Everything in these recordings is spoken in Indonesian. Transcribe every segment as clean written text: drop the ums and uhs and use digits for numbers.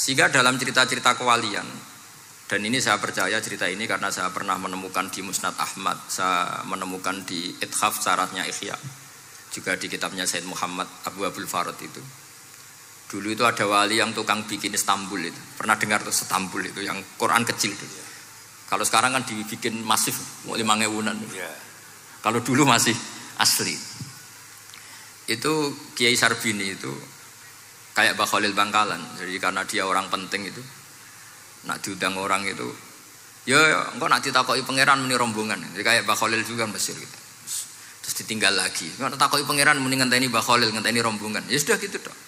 Sehingga dalam cerita-cerita kewalian, dan ini saya percaya cerita ini karena saya pernah menemukan di Musnad Ahmad, saya menemukan di Ithaf Syaratnya Ihya, juga di kitabnya Said Muhammad Abu Abdul Farad itu. Dulu itu ada wali yang tukang bikin Istanbul itu. Pernah dengar tuh Istanbul itu yang Quran kecil itu. Kalau sekarang kan dibikin masif, 5.000-an. Kalau dulu masih asli. Itu Kiai Sarbini itu kayak Mbah Khalil Bangkalan. Jadi karena dia orang penting itu, nak diundang orang itu, ya engkau nak ditakoki pangeran muni rombongan. Jadi kayak Mbah Khalil juga Mesir gitu. Terus ditinggal lagi. Nak takoki pangeran muni ngenteni Mbah Khalil, ngenteni rombongan. Ya sudah gitu dong.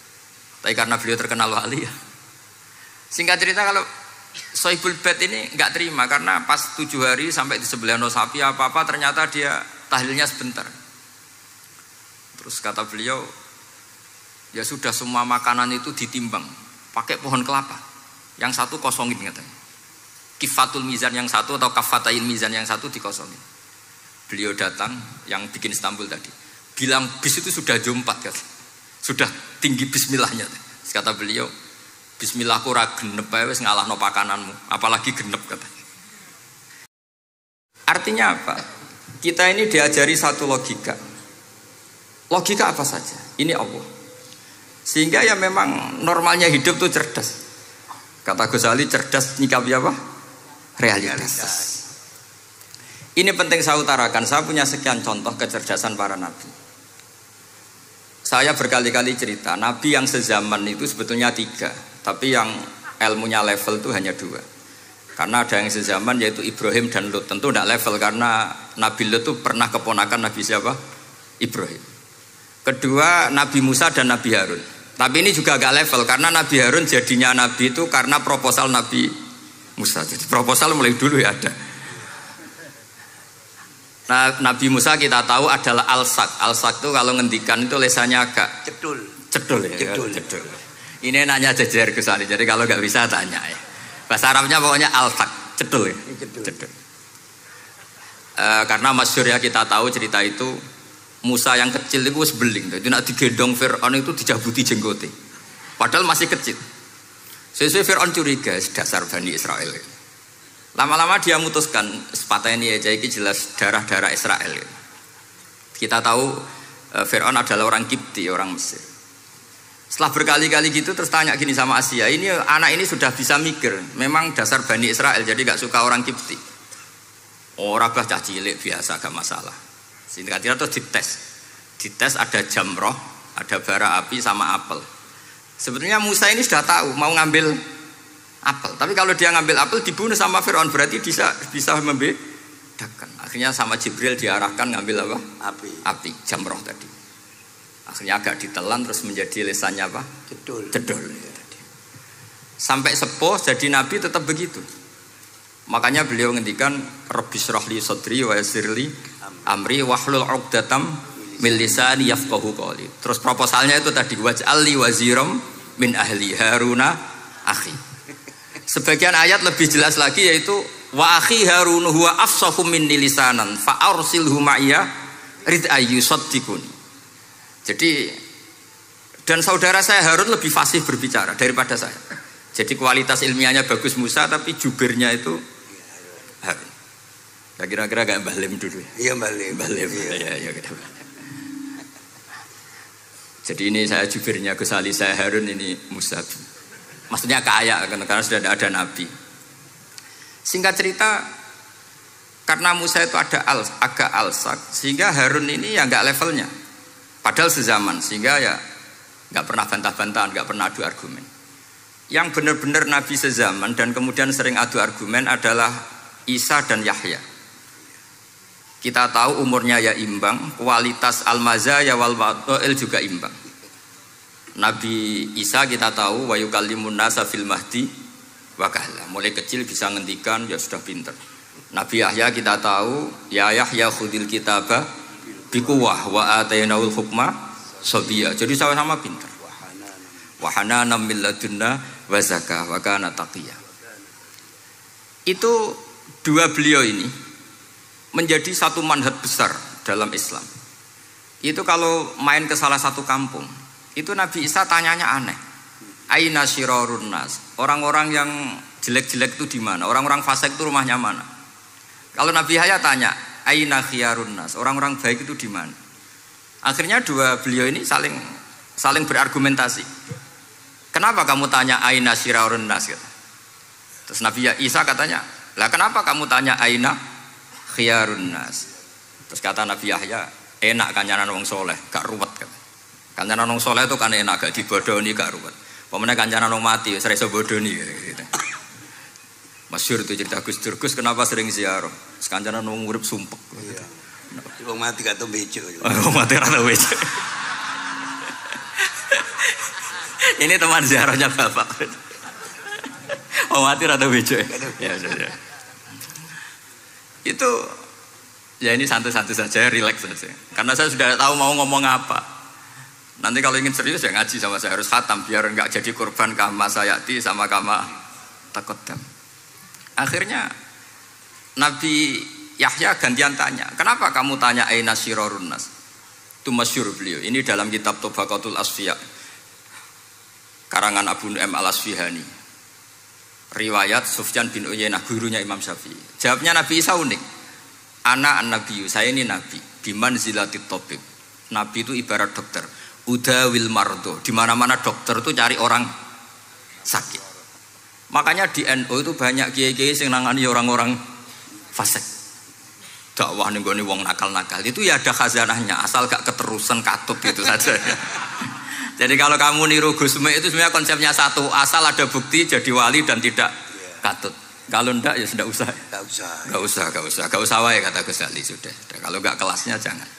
Tapi karena beliau terkenal wali ya. Singkat cerita kalau Sohibul Bait ini enggak terima karena pas 7 hari sampai di sebelah sapi apa-apa ternyata dia tahlilnya sebentar. Terus kata beliau, ya sudah semua makanan itu ditimbang pakai pohon kelapa. Yang satu kosongin katanya. Kifatul mizan yang satu atau kafatain mizan yang satu dikosongin. Beliau datang yang bikin Istanbul tadi. Bilang bis itu sudah jompat kan. Sudah tinggi bismillahnya. Kata beliau, bismillahku ora genep ae wis ngalahno pakananmu, apalagi genep katanya. Artinya apa? Kita ini diajari satu logika. Logika apa saja? Ini Allah. Sehingga ya memang normalnya hidup tuh cerdas. Kata Ghazali cerdas nyikapi apa? Realitas. Ini penting saya utarakan. Saya punya sekian contoh kecerdasan para nabi. Saya berkali-kali cerita, nabi yang sezaman itu sebetulnya 3, tapi yang ilmunya level itu hanya 2. Karena ada yang sezaman yaitu Ibrahim dan Lut. Tentu tidak level karena Nabi Lut itu pernah keponakan Nabi siapa? Ibrahim. Kedua Nabi Musa dan Nabi Harun. Tapi ini juga agak level karena Nabi Harun jadinya Nabi itu karena proposal Nabi Musa. Jadi proposal mulai dulu ya ada. Nah, Nabi Musa kita tahu adalah al-sak. Al-sak itu kalau ngendikan itu lesannya agak cedul ya. Cedul. Ini nanya jajar ke sana. Jadi kalau nggak bisa tanya ya. Bahasa Arabnya pokoknya al-sak, cedul ya. Cedul. Karena masyhur ya kita tahu cerita itu Musa yang kecil itu sebeling. Itu nak digendong Fir'aun itu dijabuti jenggote. Padahal masih kecil. Sesuai Fir'aun curiga dasar Bani Israel. Lama-lama dia memutuskan sepatah ini aja ini jelas darah-darah Israel. Kita tahu Fir'aun adalah orang Kipti, orang Mesir. Setelah berkali-kali gitu terus tanya gini sama Asia, ini anak ini sudah bisa mikir, memang dasar Bani Israel jadi gak suka orang Kipti. Orang bah cah cilik biasa gak masalah. Sehingga dia terus dites ada jamroh, ada bara api sama apel. Sebetulnya Musa ini sudah tahu mau ngambil apel, tapi kalau dia ngambil apel dibunuh sama Fir'aun berarti bisa membedakan. Akhirnya sama Jibril diarahkan ngambil apa? Api, jamroh tadi. Akhirnya agak ditelan terus menjadi lesannya apa? Cedul. Sampai sepuh jadi nabi tetap begitu. Makanya beliau ngendikan Rabbi shrah li sadri wa yassir li amri wahlul 'uqdatam min lisani yafqahu qawli. Terus proposalnya itu tadi waj'al li waziram min ahli Haruna akhi. Sebagian ayat lebih jelas lagi yaitu wa akhi Harun huwa afsahu minni lisanan fa arsilhu ma'iyya rid ayyusaddiqun. Jadi dan saudara saya Harun lebih fasih berbicara daripada saya. Jadi kualitas ilmiahnya bagus Musa tapi jubirnya itu Harun. Ya kira-kira kayak Mbah Lim dulu. Iya Mbah Lim. Ya. Jadi ini saya jubirnya Gus Ali, saya Harun, ini Musa. Maksudnya kaya karena sudah ada nabi. Singkat cerita karena Musa itu agak alsak sehingga Harun ini ya nggak levelnya. Padahal sezaman sehingga ya nggak pernah bantah-bantahan, nggak pernah adu argumen. Yang benar-benar nabi sezaman dan kemudian sering adu argumen adalah Isa dan Yahya. Kita tahu umurnya ya imbang, kualitas al-mazaya wal wa'il juga imbang. Nabi Isa kita tahu wa yukallimun nasa fil mahdi wa kahla. Mulai kecil bisa ngendikan ya sudah pinter. Nabi Yahya kita tahu ya Yahya khudil kitaba biquwah wa atainaul hukma sabiyya. Jadi sama-sama pinter. Wa hananan min ladunna wa zakah wa kana taqiyya. Itu dua beliau ini menjadi satu manhaj besar dalam Islam. Itu kalau main ke salah satu kampung itu Nabi Isa tanyanya aneh. Aina syirarun nas. Orang-orang yang jelek-jelek itu di mana? Orang-orang fasik itu rumahnya mana? Kalau Nabi Yahya tanya, aina khiyarun nas. Orang-orang baik itu di mana? Akhirnya dua beliau ini saling berargumentasi. Kenapa kamu tanya aina syirarun nas? Terus Nabi Isa katanya, lah kenapa kamu tanya aina khiyarun nas? Terus kata Nabi Yahya, enak kancanan wong soleh, gak ruwet kan. Kancanan wong soleh itu kan enak, gak dibodoni, gak ruwet. Pemenang kancanan wong mati, sering bodoni gitu. Masyhur itu cerita Gus Dur, Gus kenapa sering ziarah? Kancanan wong urip sumpek. Iya. Wong mati gak tau bejo. Wong mati gak tau bejo. Ini teman ziarahnya Bapak. Wong mati gak tau bejo. Ya. Itu ya ini santai-santai saja, relax saja. Karena saya sudah tahu mau ngomong apa. Nanti kalau ingin serius ya ngaji sama saya, harus khatam biar enggak jadi korban kama sayati sama kama takodam. Akhirnya Nabi Yahya gantian tanya, kenapa kamu tanya aina syirarun nas? Itu masyhur beliau. Ini dalam kitab Tabaqatul Asfiya karangan Abu Nu'aim Al-Asfihani. Riwayat Sufyan bin Uyainah, gurunya Imam Syafi'i. Jawabnya Nabi Isa unik. Ana an-nabiyyu, saya ini nabi. Biman zilatit tabib. Nabi itu ibarat dokter. Udawil mardo, di mana-mana dokter itu cari orang sakit. Makanya di NU itu banyak kiai-kiai yang nangani orang-orang fasik. Dakwah nih gue wong nakal-nakal itu ya ada khazanahnya, asal gak keterusan katut gitu saja. Jadi kalau kamu niru Gus Mek itu sebenarnya konsepnya satu, asal ada bukti jadi wali dan tidak katut. Kalau ndak ya sudah usah. Gak usah wae kata Gus Ali sudah. Kalau gak kelasnya jangan.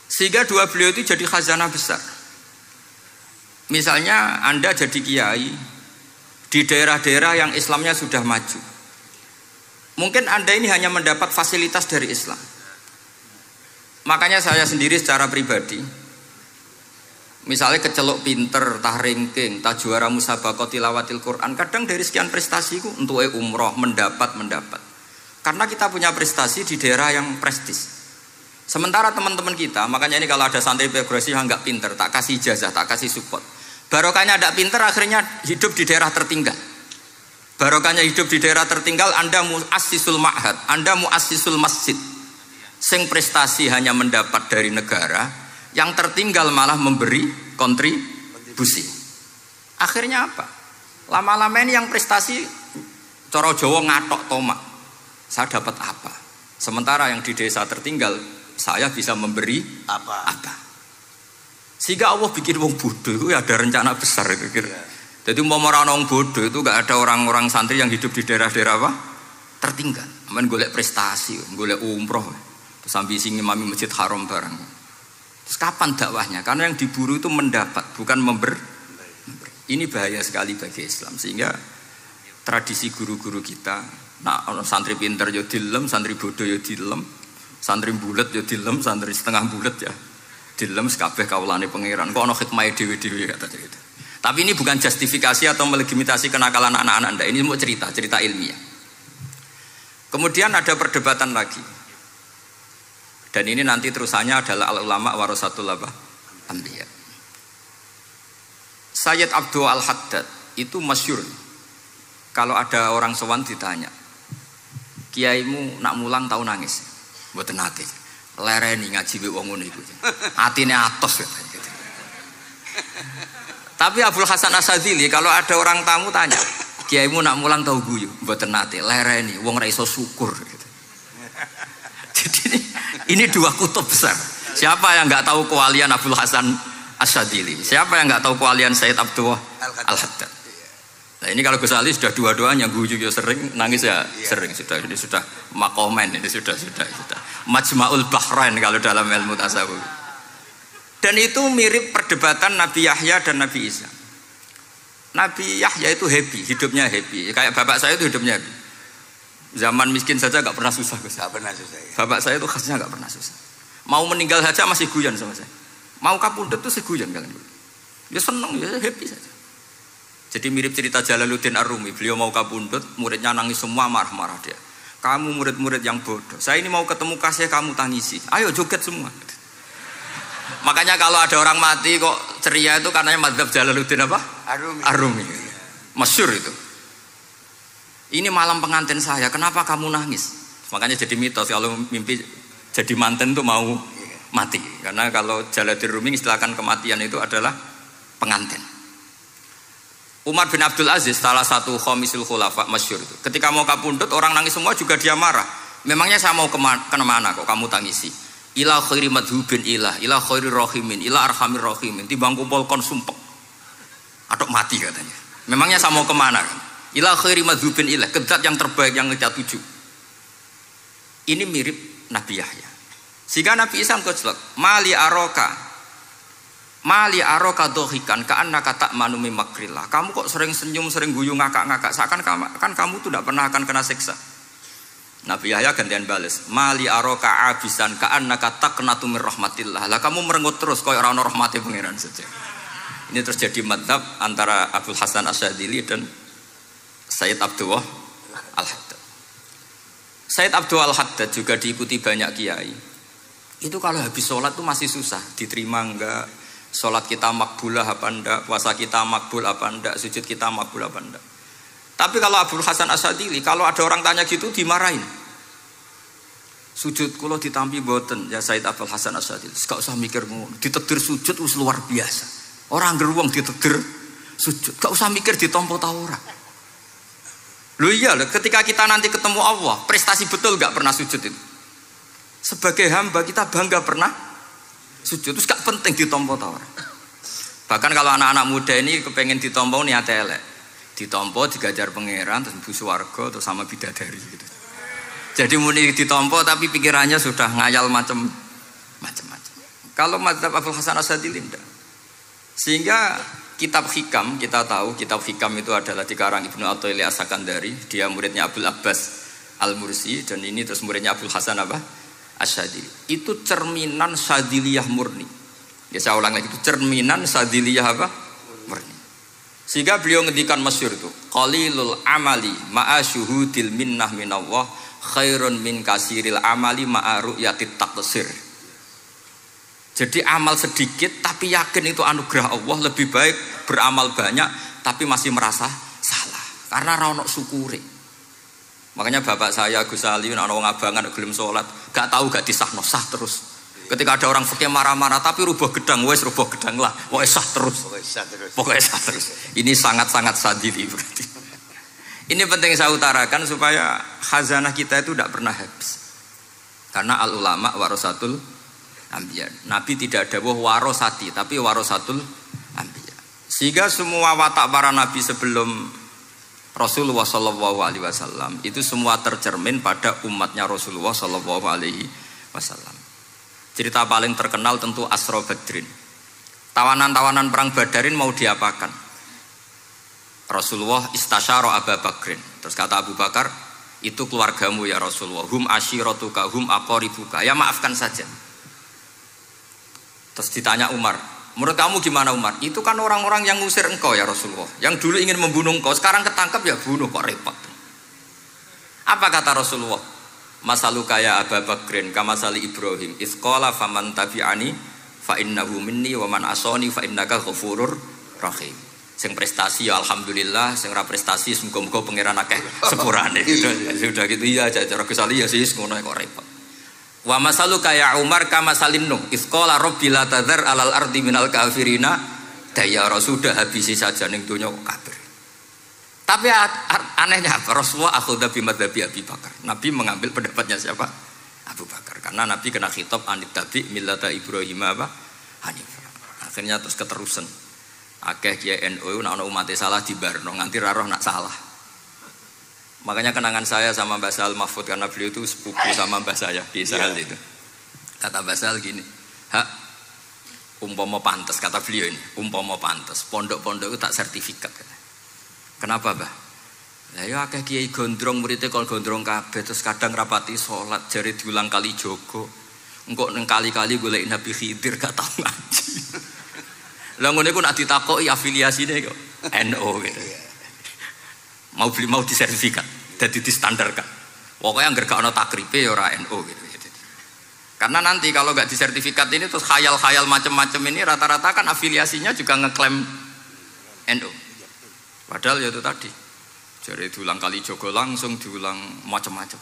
Sehingga dua beliau itu jadi khazanah besar. Misalnya Anda jadi kiai di daerah-daerah yang Islamnya sudah maju. Mungkin Anda ini hanya mendapat fasilitas dari Islam. Makanya saya sendiri secara pribadi, misalnya kecelok pinter, tah ranking, tah juara musabaqah tilawatil Quran, kadang dari sekian prestasiku untuk umroh mendapat. Karena kita punya prestasi di daerah yang prestis. Sementara teman-teman kita, makanya ini kalau ada santri progresif yang nggak pinter, tak kasih ijazah, tak kasih support. Barokahnya tidak pinter, akhirnya hidup di daerah tertinggal. Barokahnya hidup di daerah tertinggal, Anda muassisul ma'had, Anda muassisul masjid. Sing prestasi hanya mendapat dari negara, yang tertinggal malah memberi kontribusi. Akhirnya apa? Lama-lama ini yang prestasi coro Jawa ngatok tomak. Saya dapat apa? Sementara yang di desa tertinggal saya bisa memberi apa? Sehingga Allah bikin wong bodoh itu ada rencana besar itu kira. Jadi mau orang bodoh itu gak ada orang-orang santri yang hidup di daerah-daerah apa? Tertinggal. Men golek prestasi, golek umroh. Terus ambisi ngimami Masjid Haram barang. Terus kapan dakwahnya? Karena yang diburu itu mendapat, bukan memberi. Ini bahaya sekali bagi Islam. Sehingga tradisi guru-guru kita, nah santri pinter ya dilem, santri bodoh ya dilem, santri bulet ya dilem, santri setengah bulet ya dilem, sekabeh kaulane pangeran. Kok ana hikmahe dhewe-dhewe kata gitu. Tapi ini bukan justifikasi atau melegitimasi kenakalan anak-anak Anda. Ini mau cerita ilmiah. Kemudian ada perdebatan lagi. Dan ini nanti terusannya adalah al-ulama warasatul anbiya. Sayyid Abdul Al-Haddad itu masyhur. Kalau ada orang sowan ditanya, kiaimu nak mulang tau nangis? Mboten nate. Lereni ngaji wong ngono iku. Atine atos gitu. Tapi Abdul Hasan Asyadzili kalau ada orang tamu tanya, kiaimu nak mulang tau guyu? Mboten nate. Lereni wong ra iso syukur gitu. Jadi ini dua kutub besar. Siapa yang enggak tahu kewalian Abdul Hasan Asyadzili? Siapa yang enggak tahu kewalian Sayyid Abdul Al-Haddad? Nah ini kalau Gus Ali sudah dua-duanya, guyu ya sering, nangis ya sering, sudah ini sudah makomen, ini sudah Majma'ul Bahrain kalau dalam ilmu tasawuf. Dan itu mirip perdebatan Nabi Yahya dan Nabi Isa. Nabi Yahya itu happy, hidupnya happy, kayak bapak saya itu hidupnya happy. Zaman miskin saja gak pernah susah Gus. Gak pernah susah ya. Bapak saya itu khasnya gak pernah susah. Mau meninggal saja masih guyon sama saya. Mau kapundhut tuh seguyon kalian. Ya seneng, ya happy saja. Jadi mirip cerita Jalaluddin Ar-Rumi. Beliau mau kapundhut, muridnya nangis semua, marah-marah dia. Kamu murid-murid yang bodoh. Saya ini mau ketemu kasih kamu tangisi. Ayo joget semua. Makanya kalau ada orang mati kok ceria itu karena madzhab Jalaluddin apa? Arumi. Masyhur itu. Ini malam pengantin saya, kenapa kamu nangis? Makanya jadi mitos kalau mimpi jadi manten tuh mau mati. Karena kalau Jalaluddin Rumi istilahkan kematian itu adalah pengantin. Umar bin Abdul Aziz, salah satu khomisul khulafa masyhur itu. Ketika mau kapundhut orang nangis semua juga dia marah. Memangnya saya mau kemana kok kamu tangisi? Ila khairi madhubin ila khairi rahimin, ila arhamir rahimin. Timbang kumpul kon sumpek. Atok mati katanya. Memangnya saya mau kemana kan? Ila khairi madhubin ke zat yang terbaik yang kita tuju. Ini mirip Nabi Yahya. Sehingga Nabi Isa ngejlok, mali aroka dohikan ka'annaka ta'manu min makrillah. Kamu kok sering senyum, sering guyu, ngakak-ngakak. Seakan kan kamu tuh tidak pernah akan kena siksa. Nabi Yahya gantian bales, mali aroka abisan ka'annaka taqnatu min rahmatillah. Lah kamu merengut terus koyo ora ono rahmate pangeran saja. Ini terjadi madzhab antara Abdul Hasan Asyadzili dan Sayyid Abdullah Al-Haddad. Sayyid Abdullah Al-Haddad juga diikuti banyak kiai. Itu kalau habis sholat tuh masih susah, diterima enggak, sholat kita makbulah apa enggak, puasa kita makbul apa enggak, sujud kita makbul apa enggak. Tapi kalau Abdul Hasan Asyadzili, kalau ada orang tanya gitu dimarahin. Sujud kula ditampi mboten ya Sayyid Abdul Hasan Asyadzili. Gak usah mikir ngono, ditegir sujud wis luar biasa. Orang geruang ditegir sujud, gak usah mikir ditampa ta ora. Loh iya, ketika kita nanti ketemu Allah, prestasi betul gak pernah sujud itu. Sebagai hamba kita bangga pernah sujud, terus gak penting ditampa ta ora. Bahkan kalau anak-anak muda ini kepengen ditampa niate elek. Ditompo digajar pangeran terus mlebu swarga terus sama bidadari gitu. Jadi muni ditompo tapi pikirannya sudah ngayal macam-macam. Kalau mazhab Abdul Hasan Asyadzili tidak. Sehingga kitab hikam kita tahu kitab hikam itu adalah dikarang Ibnu Athaillah As-Sakandari, dia muridnya Abdul Abbas Al-Mursi dan ini terus muridnya Abdul Hasan apa? Asyadzili. Itu cerminan Syadziliyah murni. Ya saya ulang lagi itu cerminan Syadziliyah apa? Murni. Sehingga beliau ngendikan masyhur itu, qalilul amali ma'a syuhudil minnah minallah khairun min kasiril amali ma'a ru'yatit taqsir. Jadi amal sedikit tapi yakin itu anugerah Allah, lebih baik beramal banyak tapi masih merasa salah karena ra ono syukure. Makanya bapak saya Gus Ali ana wong abangan gelem salat, gak tahu gak disahno sah terus. Ketika ada orang fikih marah-marah tapi rubah gedang, wes rubah gedang lah, pokoknya sah terus. Pokoknya sah terus. Ini sangat-sangat sadili berarti. Ini penting saya utarakan supaya khazanah kita itu tidak pernah habis. Karena al ulama warasatul anbiya. Nabi tidak ada warosati, tapi warasatul anbiya. Sehingga semua watak para nabi sebelum Rasulullah SAW itu semua tercermin pada umatnya Rasulullah SAW. Cerita paling terkenal tentu Asra Badrin. Tawanan-tawanan perang Badarin mau diapakan? Rasulullah istasyara Abu Bakrin. Terus kata Abu Bakar, itu keluargamu ya Rasulullah. Hum asyiratuka, hum aqaribuka. Ya maafkan saja. Terus ditanya Umar, menurut kamu gimana Umar? Itu kan orang-orang yang ngusir engkau ya Rasulullah. Yang dulu ingin membunuh engkau, sekarang ketangkep ya bunuh, kok repot. Apa kata Rasulullah? Masaluka ya Abu Bakrin kamasali Ibrahim isqala faman tabi'ani fa innahu minni wa man asani fa innaka ghafurur rahim. Sing prestasi ya alhamdulillah, sing ora prestasi muga-muga pangeran akeh sepurane. Sudah gitu iya cara Gus Ali ya sis ngono kok repot. Wa masaluka ya Umar kamasalin Nuh isqala rabbil la tadzar alal ardi minal kafirina dayara. Sudah habisi saja ning donya kok kafir. Tapi anehnya apa? Rasulullah akhudha bi madzhabi Abi Bakar. Nabi mengambil pendapatnya siapa? Abu Bakar. Karena Nabi kena khitab anit tabi millata Ibrahim apa? Hanifah. Akhirnya terus keterusan. Akeh kiai NU nek ana umat salah dibarno nganti ra roh nak salah. Makanya kenangan saya sama Mbah Sal Mahfud karena beliau itu sepupu sama Mbah saya di Sahal itu. Kata Mbah Sal gini, "Hak umpama pantes," kata beliau ini, "umpama pantes, pondok-pondok itu tak sertifikat." Kenapa, Mbah? Ya akeh kiai gondrong muridnya kalau gondrong kabeh terus kadang rapati sholat jari diulang kali jogo. Engkok neng kali-kali golek Nabi Khidir gak tau ngaji. Lah ngene ku nak ditakoki afiliasine kok NU gitu. Mau disertifikat, dadi distandarkan. Pokoke anggere gak ana takribe ya ora NU gitu. Karena nanti kalau nggak disertifikat ini terus khayal-khayal macam-macam ini rata-rata kan afiliasinya juga ngeklaim NU. Padahal ya itu tadi. Jadi diulang kali Jogo langsung diulang macam-macam.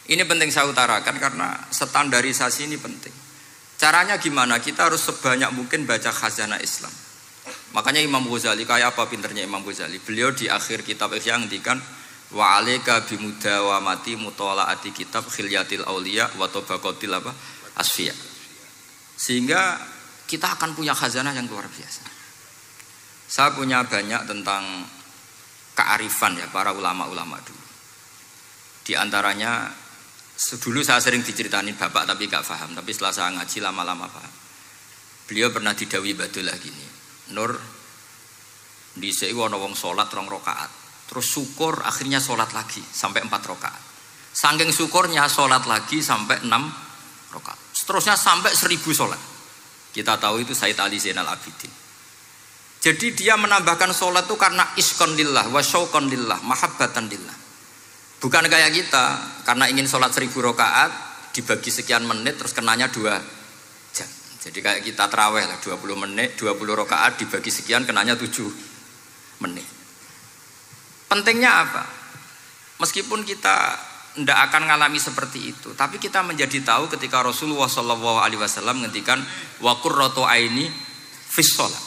Ini penting saya utarakan karena standarisasi ini penting. Caranya gimana? Kita harus sebanyak mungkin baca khazanah Islam. Makanya Imam Ghazali, kayak apa pinternya Imam Ghazali? Beliau di akhir kitab Ihya ngendikan wa alaika bimudawamati mutalaati kitab khilyatil auliya wa tabaqatil asfiya. Sehingga kita akan punya khazanah yang luar biasa. Saya punya banyak tentang kearifan ya para ulama-ulama dulu. Di antaranya dulu saya sering diceritain bapak tapi gak paham, tapi setelah saya ngaji lama-lama paham. Beliau pernah didawi Badullah gini, Nur dhisik ana wong salat 2 rakaat, terus syukur akhirnya salat lagi sampai 4 rakaat. Saking syukurnya salat lagi sampai 6 rakaat. Seterusnya sampai 1000 salat. Kita tahu itu Said Ali Zainal Abidin. Jadi dia menambahkan sholat itu karena iskon lillah wa syauqon lillah, mahabbatan lillah. Bukan kayak kita karena ingin sholat 1000 rakaat dibagi sekian menit terus kenanya 2 jam. Jadi kayak kita taraweh lah 20 menit, 20 rakaat dibagi sekian kenanya 7 menit. Pentingnya apa? Meskipun kita tidak akan mengalami seperti itu, tapi kita menjadi tahu ketika Rasulullah SAW menghentikan wa qurratu aini fis shalah.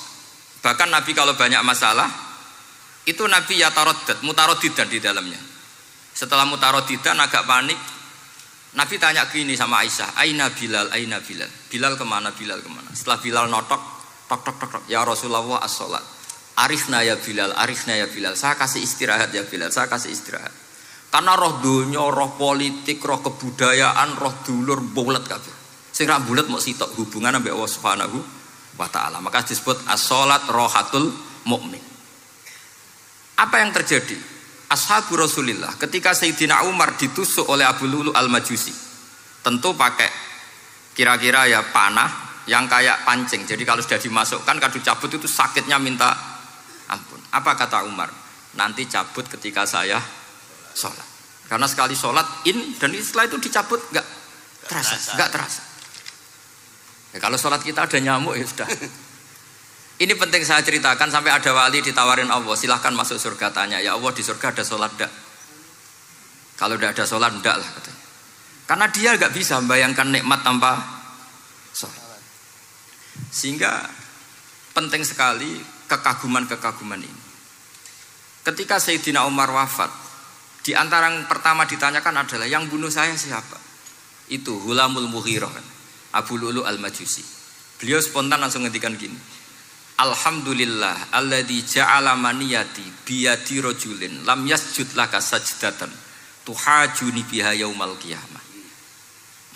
Bahkan Nabi kalau banyak masalah itu Nabi yataradad, mutaraddidan di dalamnya. Setelah mutaraddidan agak panik, Nabi tanya gini sama Aisyah, Aina Bilal, Aina Bilal. Bilal kemana, Bilal kemana? Setelah Bilal notok, tok tok tok tok, ya Rasulullah as-sholat. Arifna ya Bilal, arifna ya Bilal. Saya kasih istirahat ya Bilal, saya kasih istirahat. Karena roh dunya, roh politik, roh kebudayaan, roh dulur bulet kabeh. Sing ra bulet mok sitok hubungan ambek Allah Subhanahu wa ta'ala. Maka disebut as-sholat rohatul mu'min. Apa yang terjadi? Ashabu Rasulillah ketika Sayyidina Umar ditusuk oleh Abu Lulu al-Majusi, tentu pakai kira-kira ya panah yang kayak pancing. Jadi kalau sudah dimasukkan kadu cabut itu sakitnya minta ampun. Apa kata Umar? Nanti cabut ketika saya sholat. Karena sekali sholat dan setelah itu dicabut nggak terasa. Ya, kalau sholat kita ada nyamuk ya sudah. Ini penting saya ceritakan sampai ada wali ditawarin Allah, silahkan masuk surga, tanya ya Allah di surga ada sholat enggak? Kalau tidak ada sholat enggak lah katanya. Karena dia nggak bisa membayangkan nikmat tanpa sholat. Sehingga penting sekali kekaguman-kekaguman ini. Ketika Sayyidina Umar wafat, di antara yang pertama ditanyakan adalah yang bunuh saya siapa? Itu Hulamul Mughirah kan? Abu Lulu al-Majusi. Beliau spontan langsung ngendikan gini, Alhamdulillah alladzi ja'ala maniyati biyadi rajulin lam yasjud laka sajdatan tuhajuni biha yaumal qiyamah.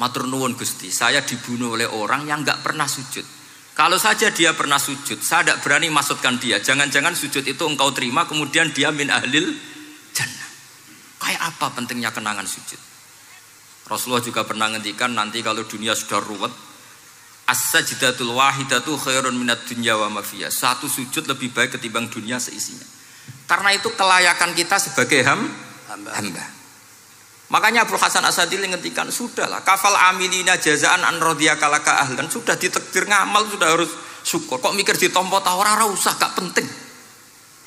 Matur nuwun Gusti, saya dibunuh oleh orang yang enggak pernah sujud. Kalau saja dia pernah sujud, saya tidak berani maksudkan dia. Jangan-jangan sujud itu engkau terima kemudian dia min ahlil jannah. Kayak apa pentingnya kenangan sujud? Rasulullah juga pernah ngendikan nanti kalau dunia sudah ruwet, as-sajdatul wahidatu khairun minad dunya wa ma fiha. Satu sujud lebih baik ketimbang dunia seisinya. Karena itu kelayakan kita sebagai hamba. Makanya Abu Hasan Asadili ngendikan, sudahlah kafal amilina jazaan an radhiyakalaka ahlan, sudah ditakdir ngamal sudah harus syukur. Kok mikir ditompo ta ora usah, gak penting.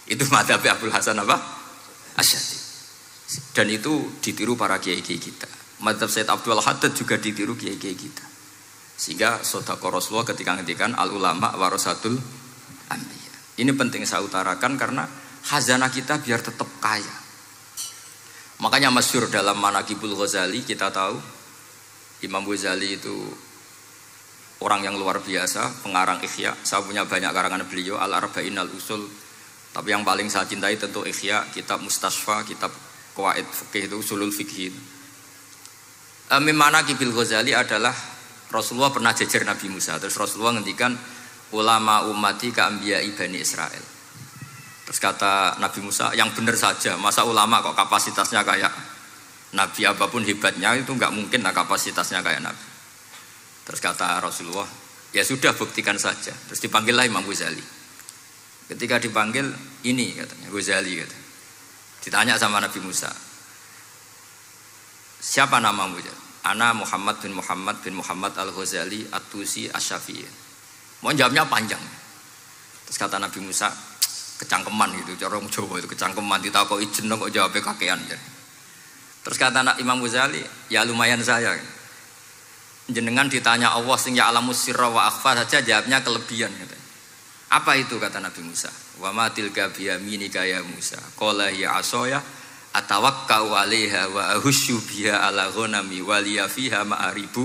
Itu madzhab Abu Hasan Asadili. Dan itu ditiru para kiai-kiai kita. Madzhab Said Abdul Haddad juga ditiru kiai-kiai kita. Sehingga sedekah Rasulullah ketika ngendikan al ulama warasatul anbiya. Ini penting saya utarakan karena khazanah kita biar tetap kaya. Makanya masyhur dalam Manaqibul Ghazali kita tahu Imam Ghazali itu orang yang luar biasa, pengarang Ihya. Saya punya banyak karangan beliau, Al-Arba'in Al-Usul. Tapi yang paling saya cintai tentu Ihya, kitab Mustasfa, kitab Qawaid Fikih itu Usulul Fikih. Manaqibul Ghazali adalah Rasulullah pernah jejer Nabi Musa. Terus Rasulullah ngendikan ulama ummati ka anbiya'i Bani Israel. Terus kata Nabi Musa, yang benar saja, masa ulama kok kapasitasnya kayak Nabi, apapun hebatnya itu enggak mungkin lah kapasitasnya kayak Nabi. Terus kata Rasulullah, ya sudah buktikan saja. Terus dipanggillah Imam Ghazali. Ketika dipanggil, ini katanya Ghazali kata. Ditanya sama Nabi Musa, siapa namamu? Ana Muhammad bin Muhammad Al-Ghazali At-Tusi Asy-Syafi'i. Mau jawabnya panjang. Terus kata Nabi Musa, kecangkeman gitu, cara orang Jawa itu kecangkeman, ditakoki jeneng kok jawabnya kakean. Terus kata Imam Ghazali, ya lumayan saya. Jenengan ditanya Allah sing ya alamus sirra wa akhfa saja jawabnya kelebihan gitu. Apa itu kata Nabi Musa? Wa ma tilka bi yaminika ya Musa. Qala ya asaya atawakkau 'alaiha wa ahusyu biha ala ghanami wa liya fiha ma'aribu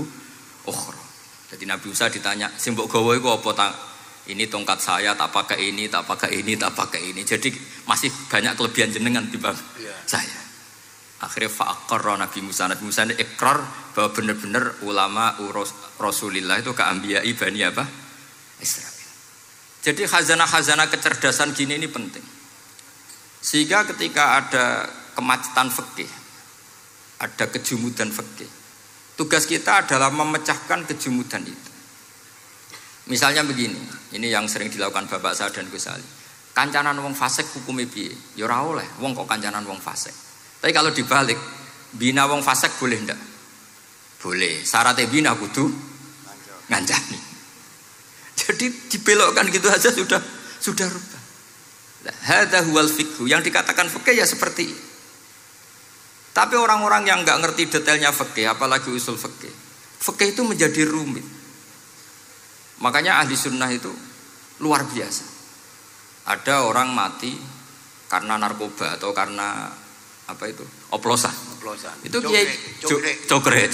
ukhra. Jadi Nabi Musa ditanya, sing mbok gawa iku apa ta? Ini tongkat saya, tak pakai ini, tak pakai ini, tak pakai ini. Jadi masih banyak kelebihan jenengan timbang saya. Akhirnya fa'aqarra Nabi Musa ini ikrar bahwa benar-benar ulama Rasulillah itu keambiyai Bani apa? Israel. Jadi khazanah-khazanah kecerdasan gini ini penting. Sehingga ketika ada kemacetan fikih, ada kejumudan fikih, tugas kita adalah memecahkan kejumudan itu. Misalnya begini, ini yang sering dilakukan Bapak saya dan Gus Ali. Kancanan wong fasik hukumnya piye? Ya ora oleh, wong kok kancanan wong fasik. Tapi kalau dibalik, bina wong fasik boleh ndak? Boleh. Syaratnya bina kudu ngancani. Jadi dibelokkan gitu aja sudah rubah. Hadza huwal fiqh. Yang dikatakan fikih ya seperti ini. Tapi orang-orang yang enggak ngerti detailnya fikih, apalagi usul fikih. Fikih itu menjadi rumit. Makanya ahli sunnah itu luar biasa. Ada orang mati karena narkoba atau karena apa itu? Oplosan. Itu kiai cokre.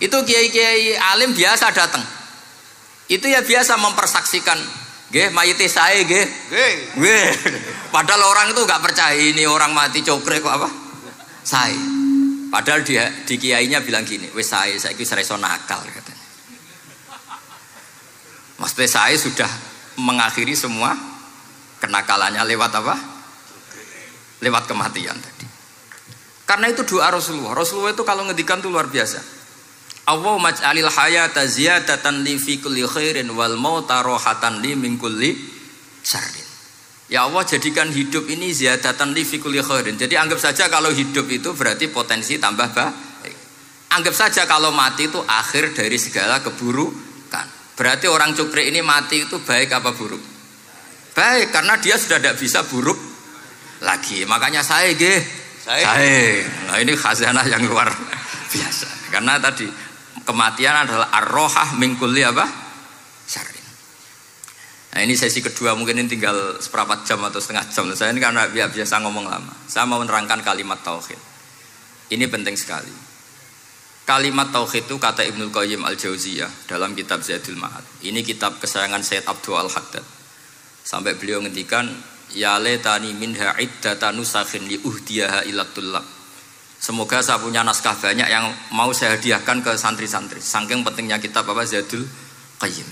Itu kiai alim biasa datang. Itu ya biasa mempersaksikan, nggih mayite sae nggih. Nggih. Padahal orang itu enggak percaya ini orang mati cokre kok apa? Sae. Padahal di kiainya bilang gini, wis sae saiki wis iso nakal katanya. Maksudnya saya sudah mengakhiri semua kenakalannya lewat apa? Lewat kematian tadi. Karena itu doa Rasulullah. Rasulullah itu kalau ngedikan itu luar biasa. Allahumma ij'alil hayata ziyadatan li fi kulli khairin wal mauta rohatan li min kulli syarrin. Ya Allah, jadikan hidup ini ziyadatan li fi kulli khairin. Jadi anggap saja kalau hidup itu berarti potensi tambah baik. Anggap saja kalau mati itu akhir dari segala keburukan. Berarti orang cukri ini mati itu baik apa buruk? Baik, karena dia sudah tidak bisa buruk lagi. Makanya saya. Nah ini khazanah yang luar biasa. Karena tadi kematian adalah ar-rohah min kulli apa? Syarrin. Nah ini sesi kedua, mungkin ini tinggal seperempat jam atau setengah jam. Saya ini karena biasa ngomong lama. Saya mau menerangkan kalimat tauhid. Ini penting sekali. Kalimat tauhid itu kata Ibnul Qayyim Al-Jauziyah dalam kitab Zadul Ma'ad. Ini kitab kesayangan Sayyid Abdul Al-Haddad. Sampai beliau ngendikan, ya letani minha iddatan nusakhin li uhdiyaha ila tullab. Semoga saya punya naskah banyak yang mau saya hadiahkan ke santri-santri. Saking pentingnya kitab apa Zadul Qayyim.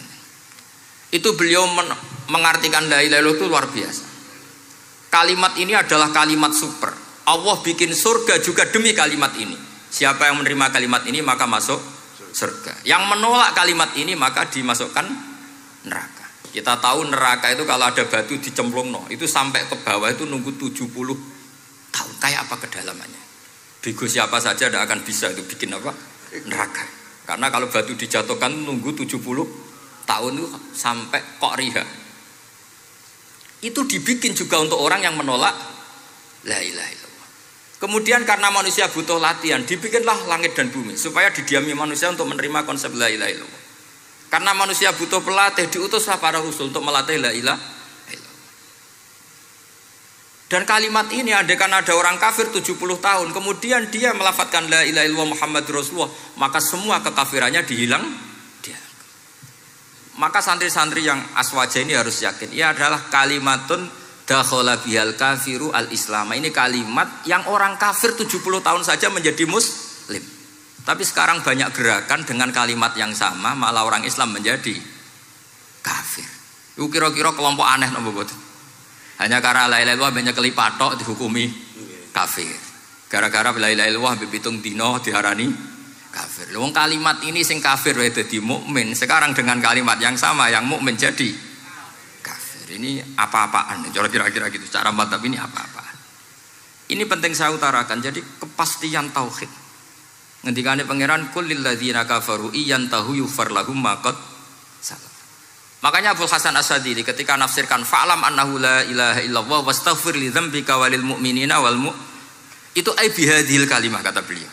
Itu beliau mengartikan la ilaha illallah itu luar biasa. Kalimat ini adalah kalimat super. Allah bikin surga juga demi kalimat ini. Siapa yang menerima kalimat ini maka masuk surga. Yang menolak kalimat ini maka dimasukkan neraka. Kita tahu neraka itu kalau ada batu dicemplung itu sampai ke bawah itu nunggu 70 tahun. Kayak apa kedalamannya? Bego siapa saja tidak akan bisa itu bikin apa? Neraka. Karena kalau batu dijatuhkan nunggu 70 tahun itu sampai kok riha. Itu dibikin juga untuk orang yang menolak la ilaha illallah. Kemudian karena manusia butuh latihan, dibikinlah langit dan bumi supaya didiami manusia untuk menerima konsep la ilaha illallah. Karena manusia butuh pelatih, diutuslah para rasul untuk melatih la ilaha illallah. Dan kalimat ini andaikan ada orang kafir 70 tahun, kemudian dia melafadzkan la ilaha illallah Muhammadur Rasulullah, maka semua kekafirannya dihilang. Maka santri-santri yang aswaja ini harus yakin, ia adalah kalimatun dakhala bihal kafiru al-islam. Ini kalimat yang orang kafir 70 tahun saja menjadi muslim. Tapi sekarang banyak gerakan dengan kalimat yang sama malah orang Islam menjadi kafir. Itu kira-kira kelompok aneh napa mboten? Hanya karena la ilaha illallah banyak kelipatok dihukumi kafir. Gara-gara la ilaha illallah bipitung dino diharani kafir. Wong kalimat ini sing kafir wae dadi mukmin. Sekarang dengan kalimat yang sama yang mukmin jadi ini apa-apaan, kira-kira gitu. Cara madzhab ini apa-apaan. Ini penting saya utarakan. Jadi kepastian tauhid Ngendikane pangeran kul lil ladzina kafaru iyantahu yughfar lahum ma qad salaf. Makanya Abul Hasan As-Sadili ketika nafsirkan fa'lam annahu la ilaha illallah wastaghfir li dzambika walil mu'minina wal itu ai bihadhil kalimah kata beliau.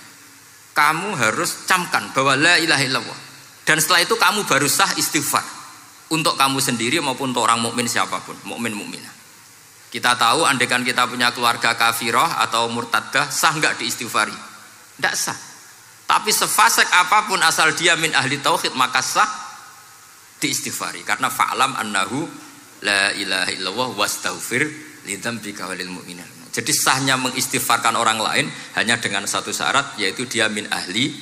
Kamu harus camkan bahwa la ilaha illallah. Dan setelah itu kamu baru sah istighfar untuk kamu sendiri maupun untuk orang mukmin siapapun, mukmin mukminah. Kita tahu andaikan kita punya keluarga kafirah atau murtadah sah enggak diistighfari? Enggak sah. Tapi sefasik apapun asal dia min ahli tauhid maka sah diistighfari karena fa'lam annahu la ilaha illallah wastaghfir lidzambika walil mu'minin. Jadi sahnya mengistighfarkan orang lain hanya dengan satu syarat yaitu dia min ahli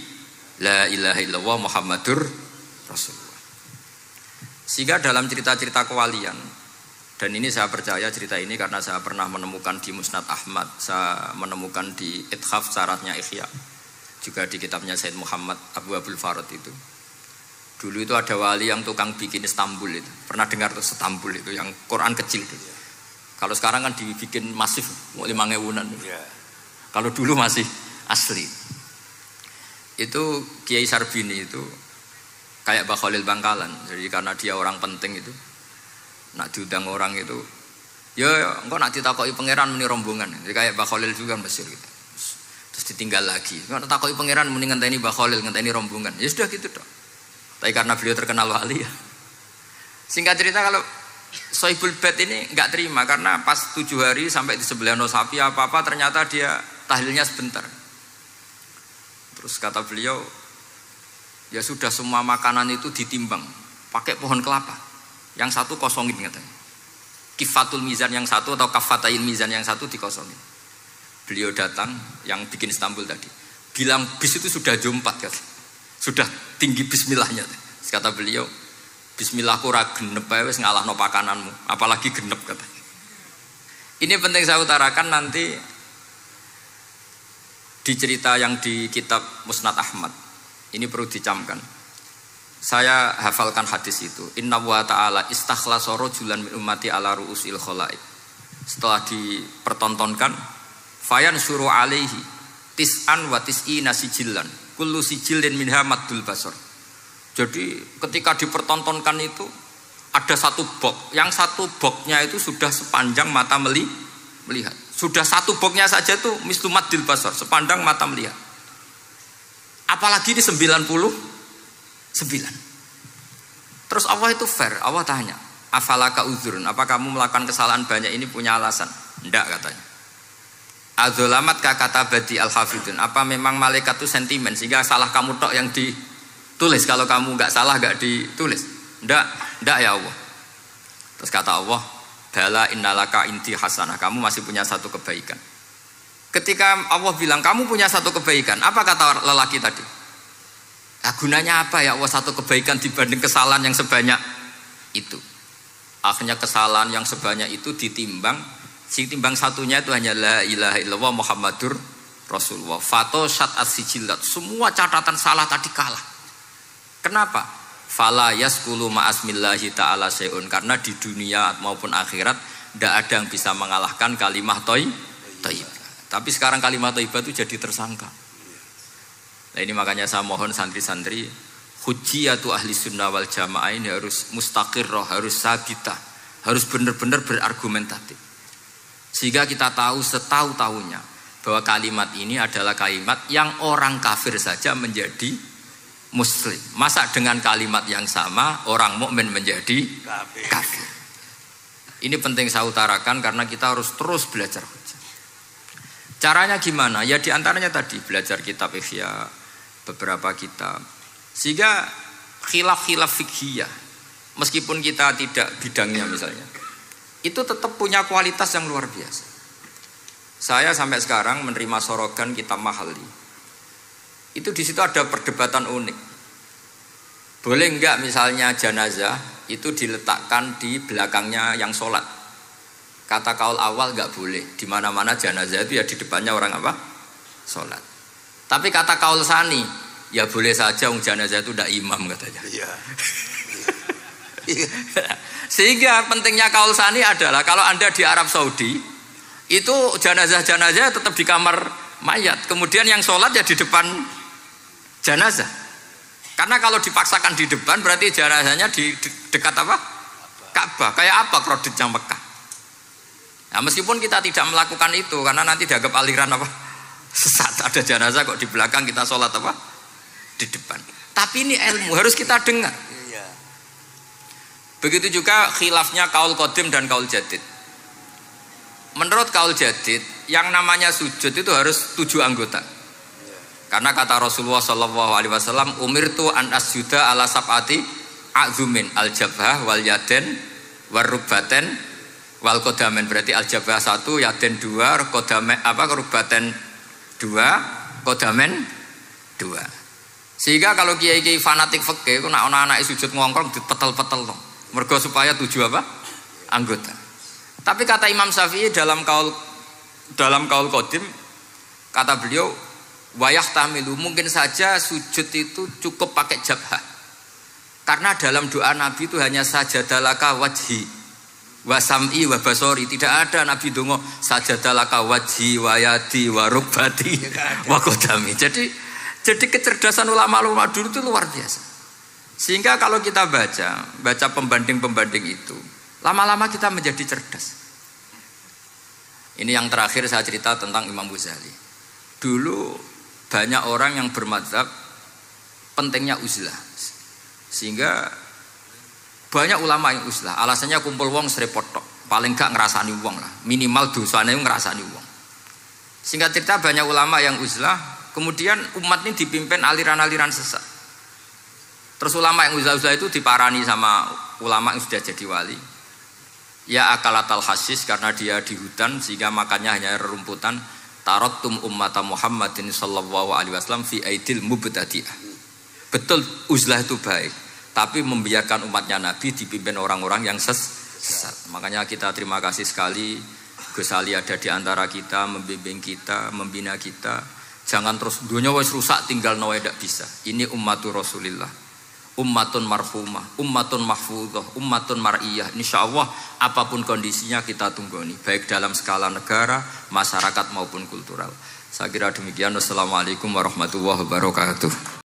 la ilaha illallah Muhammadur Rasulullah. Sehingga dalam cerita-cerita kewalian, dan ini saya percaya cerita ini karena saya pernah menemukan di Musnad Ahmad, saya menemukan di Ithaf syaratnya Ihya, juga di kitabnya Said Muhammad Abu Abdul Farad itu. Dulu itu ada wali yang tukang bikin Istanbul itu. Pernah dengar tuh Istanbul itu yang Quran kecil itu. Kalau sekarang kan dibikin masif 5.000-an. Kalau dulu masih asli. Itu Kiai Sarbini itu kayak Mbah Khalil Bangkalan. Jadi karena dia orang penting itu, nak diundang orang itu, ya engkau nak ditakoki pangeran muni rombongan. Jadi kayak Mbah Khalil juga Mesir gitu. Terus ditinggal lagi. Engkau nak takoki pangeran muni ngenteni Mbah Khalil, ngenteni rombongan. Ya sudah gitu dong. Tapi karena beliau terkenal wali ya. Singkat cerita kalau Sohibul Bait ini enggak terima karena pas 7 hari sampai di sebelah sapi apa-apa ternyata dia tahlilnya sebentar. Terus kata beliau, ya sudah semua makanan itu ditimbang pakai pohon kelapa. Yang satu kosongin katanya. Kifatul mizan yang satu atau kafatail mizan yang satu dikosongin. Beliau datang yang bikin Istanbul tadi. Bilang bis itu sudah jam 4 katanya. Sudah tinggi bismillahnya. Kata beliau, bismillahku ora genep ae wis ngalahno pakananmu, apalagi genep katanya. Ini penting saya utarakan nanti di cerita yang di kitab Musnad Ahmad. Ini perlu dicamkan. Saya hafalkan hadis itu. Inna wa ta'ala istakhlasa rajulan min ummati ala ru'usil khalaik. Setelah dipertontonkan, fayan syuru alaihi tis'an wa tis'ina sijillan. Kullu sijilin minha maddul basar. Jadi ketika dipertontonkan itu ada satu box, yang satu boxnya itu sudah sepanjang mata melihat. Sudah satu boxnya saja itu mislu maddil basar, sepandang mata melihat. Apalagi di 99. Terus Allah itu fair, Allah tanya, afalaka uzrun, apa kamu melakukan kesalahan banyak ini punya alasan? Enggak katanya. Adzolamat kata badi al-hafidun. Apa memang malaikat itu sentimen sehingga salah kamu tok yang ditulis, kalau kamu enggak salah enggak ditulis? Enggak ya Allah. Terus kata Allah, bala innalaka inti hasanah, kamu masih punya satu kebaikan. Ketika Allah bilang kamu punya satu kebaikan, apa kata lelaki tadi? Nah, gunanya apa ya Allah satu kebaikan dibanding kesalahan yang sebanyak itu? Akhirnya kesalahan yang sebanyak itu ditimbang. Si timbang satunya itu hanya la ilaha illallah Muhammadur Rasulullah. Fato syat as-sijilat. Semua catatan salah tadi kalah. Kenapa? Fala yaskulu ma'asmillahi ta'ala syai'un. Karena di dunia maupun akhirat tidak ada yang bisa mengalahkan kalimah thayyibah. Tapi sekarang kalimah thayyibah itu jadi tersangka. Nah ini makanya saya mohon santri-santri, hujjiyatu ahli sunnah wal jamaah ini harus mustaqirrah, harus sabitah, harus benar-benar berargumentatif. Sehingga kita tahu setahu-tahunya bahwa kalimat ini adalah kalimat yang orang kafir saja menjadi muslim. Masa dengan kalimat yang sama orang mukmin menjadi kafir. Ini penting saya utarakan karena kita harus terus belajar hujjah. Caranya gimana? Ya diantaranya tadi belajar kitab Ihya, beberapa kitab. Sehingga khilaf-khilaf fikhiyah, meskipun kita tidak bidangnya misalnya, itu tetap punya kualitas yang luar biasa. Saya sampai sekarang menerima sorogan kitab Mahalli. Itu di situ ada perdebatan unik. Boleh enggak misalnya jenazah itu diletakkan di belakangnya yang sholat? Kata kaul awal enggak boleh. Di mana-mana jenazah itu ya di depannya orang apa? Sholat. Tapi kata kaul sani, ya boleh saja jenazah itu tidak imam katanya. Iya. Sehingga pentingnya kaul sani adalah kalau Anda di Arab Saudi itu jenazah-jenazah tetap di kamar mayat, kemudian yang sholat ya di depan jenazah. Karena kalau dipaksakan di depan berarti jenazahnya di dekat apa? Ka'bah. Kayak apa kreditnya Mekah? Nah, meskipun kita tidak melakukan itu karena nanti dianggap aliran apa? Sesat. Ada jenazah kok di belakang kita sholat apa? Di depan. Tapi ini ilmu harus kita dengar. Begitu juga khilafnya kaul qadim dan kaul jadid. Menurut kaul jadid, yang namanya sujud itu harus 7 anggota. Karena kata Rasulullah SAW, umirtu an asjuda ala sab'ati a'zumin al-jabhah wal yaden wal rubbaten wal kodamen. Berarti al-jabhah 1, yaden 2, kodamen rubbaten 2, kodamen 2. Sehingga kalau kiai-kiai fanatik fikih, ku nak anak sujud ngongkrong dipetel-petel dong. Mergo supaya 7 apa? Anggota. Tapi kata Imam Syafi'i dalam kaul qadim, kata beliau, wayah tamilu, mungkin saja sujud itu cukup pakai jabhah. Karena dalam doa Nabi itu hanya sajadalaka wajhi wa sam'i wa basori. Tidak ada Nabi dongo sajadalaka wajhi wa yadi wa rubbati wa kodami. Jadi kecerdasan ulama-ulama dulu itu luar biasa. Sehingga kalau kita baca pembanding-pembanding itu, lama-lama kita menjadi cerdas. Ini yang terakhir saya cerita tentang Imam Ghazali. Dulu banyak orang yang bermadzhab pentingnya uzlah. Sehingga banyak ulama yang uzlah. Alasannya kumpul wong serepot tok. Paling gak ngerasani wong lah. Minimal dosanya ngerasani wong. Singkat cerita banyak ulama yang uzlah. Kemudian umat ini dipimpin aliran-aliran sesat. Terus ulama yang uzlah-uzlah itu diparani sama ulama yang sudah jadi wali. Ya akalatal hasis, karena dia di hutan sehingga makannya hanya rerumputan. Taraktum ummata Muhammadin sallallahu alaihi wasallam fi aidil mubtadi'ah. Betul uzlah itu baik, tapi membiarkan umatnya Nabi dipimpin orang-orang yang sesat. Makanya kita terima kasih sekali Gus Ali ada di antara kita, membimbing kita, membina kita. Jangan terus dunia wis rusak tinggal nawa tidak bisa. Ini ummatur Rasulillah, ummatun marhumah, ummatun mahfudhah, ummatun mar'iyah. Insyaallah apapun kondisinya kita tunggoni, baik dalam skala negara, masyarakat maupun kultural. Saya kira demikian. Wassalamualaikum warahmatullahi wabarakatuh.